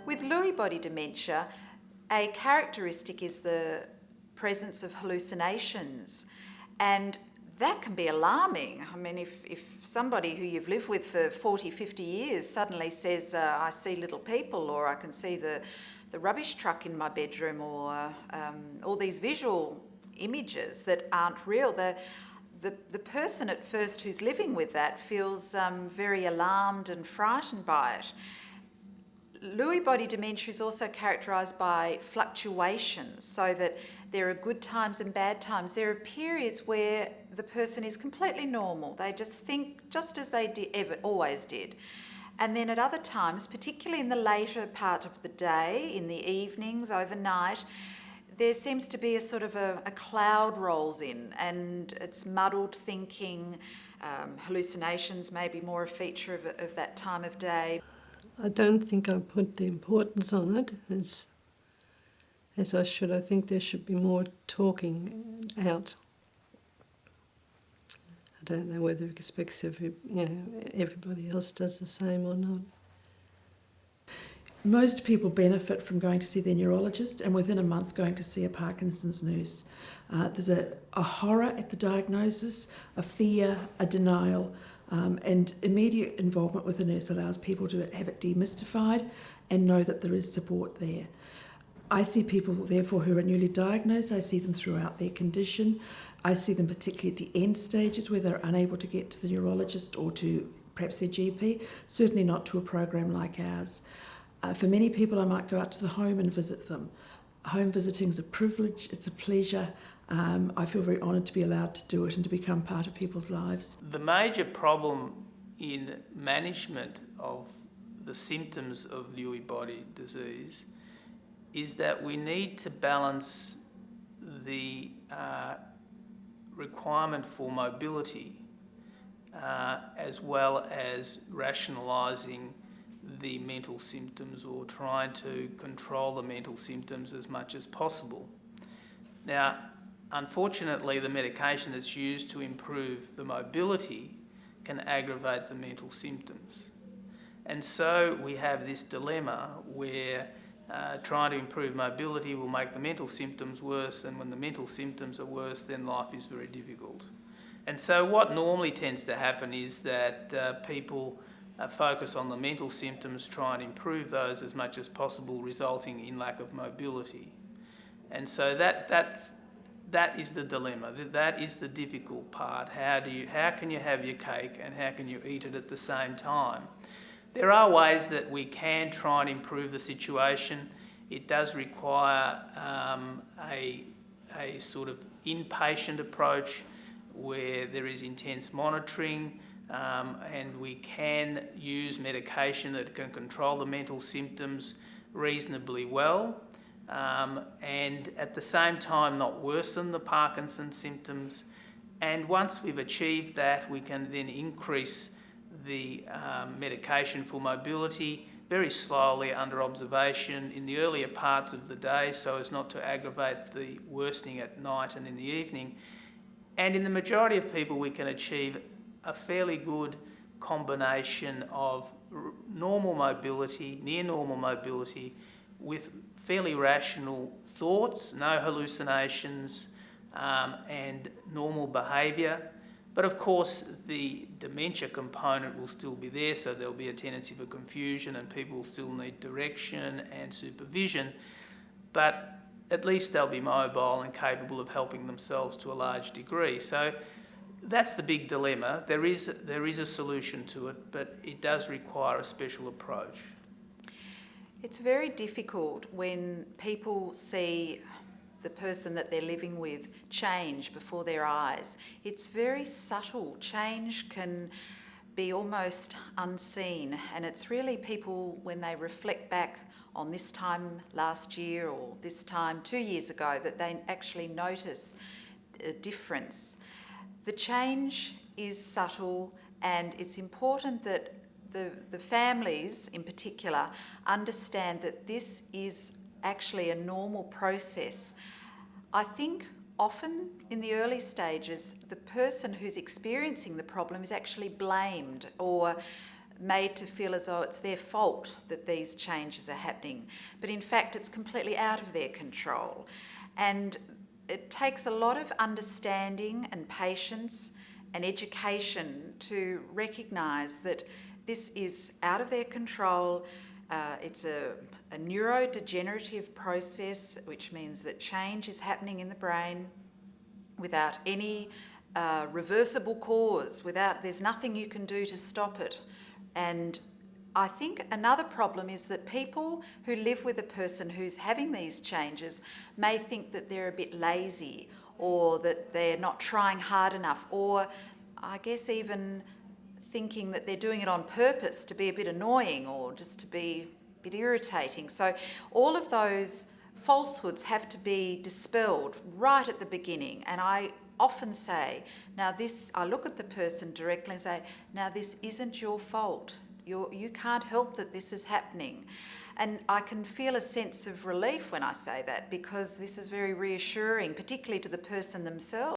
With Lewy body dementia, a characteristic is the presence of hallucinations, and that can be alarming. I mean, if somebody who you've lived with for 40, 50 years suddenly says, I see little people, or I can see the rubbish truck in my bedroom, or all these visual images that aren't real, the person at first who's living with that feels very alarmed and frightened by it. Lewy body dementia is also characterised by fluctuations, so that there are good times and bad times. There are periods where the person is completely normal. They just think just as they always did. And then at other times, particularly in the later part of the day, in the evenings, overnight, there seems to be a sort of a cloud rolls in, and it's muddled thinking. Hallucinations may be more a feature of that time of day. I don't think I put the importance on it as I should. I think there should be more talking out. I don't know whether it expects everybody else does the same or not. Most people benefit from going to see their neurologist and within a month going to see a Parkinson's nurse. There's a horror at the diagnosis, a fear, a denial, and immediate involvement with a nurse allows people to have it demystified and know that there is support there. I see people, therefore, who are newly diagnosed. I see them throughout their condition. I see them particularly at the end stages where they're unable to get to the neurologist or to perhaps their GP, certainly not to a program like ours. For many people, I might go out to the home and visit them. Home visiting is a privilege, it's a pleasure. I feel very honoured to be allowed to do it and to become part of people's lives. The major problem in management of the symptoms of Lewy body disease is that we need to balance the requirement for mobility as well as rationalising the mental symptoms, or trying to control the mental symptoms as much as possible. Now, unfortunately, the medication that's used to improve the mobility can aggravate the mental symptoms. And so we have this dilemma where trying to improve mobility will make the mental symptoms worse, and when the mental symptoms are worse, then life is very difficult. And so what normally tends to happen is that people focus on the mental symptoms, try and improve those as much as possible, resulting in lack of mobility. And so that is the dilemma. That is the difficult part. How can you have your cake and how can you eat it at the same time? There are ways that we can try and improve the situation. It does require a sort of inpatient approach where there is intense monitoring, and we can use medication that can control the mental symptoms reasonably well, and at the same time not worsen the Parkinson's symptoms. And once we've achieved that, we can then increase the medication for mobility very slowly under observation in the earlier parts of the day, so as not to aggravate the worsening at night and in the evening. And in the majority of people, we can achieve a fairly good combination of normal mobility, near normal mobility, with fairly rational thoughts, no hallucinations, and normal behaviour. But of course, the dementia component will still be there, so there'll be a tendency for confusion and people will still need direction and supervision. But at least they'll be mobile and capable of helping themselves to a large degree. So that's the big dilemma. There is a solution to it, but it does require a special approach. It's very difficult when people see the person that they're living with change before their eyes. It's very subtle. Change can be almost unseen, and it's really people, when they reflect back on this time last year or this time 2 years ago, that they actually notice a difference. The change is subtle, and it's important that the families in particular understand that this is actually a normal process. I think often in the early stages, the person who's experiencing the problem is actually blamed, or made to feel as though it's their fault that these changes are happening. But in fact, it's completely out of their control. And it takes a lot of understanding and patience and education to recognise that this is out of their control. It's a neurodegenerative process, which means that change is happening in the brain without any reversible cause, there's nothing you can do to stop it. And I think another problem is that people who live with a person who's having these changes may think that they're a bit lazy, or that they're not trying hard enough, or I guess even thinking that they're doing it on purpose to be a bit annoying or just to be a bit irritating. So all of those falsehoods have to be dispelled right at the beginning. And I often say, I look at the person directly and say, now this isn't your fault. You can't help that this is happening. And I can feel a sense of relief when I say that, because this is very reassuring, particularly to the person themselves.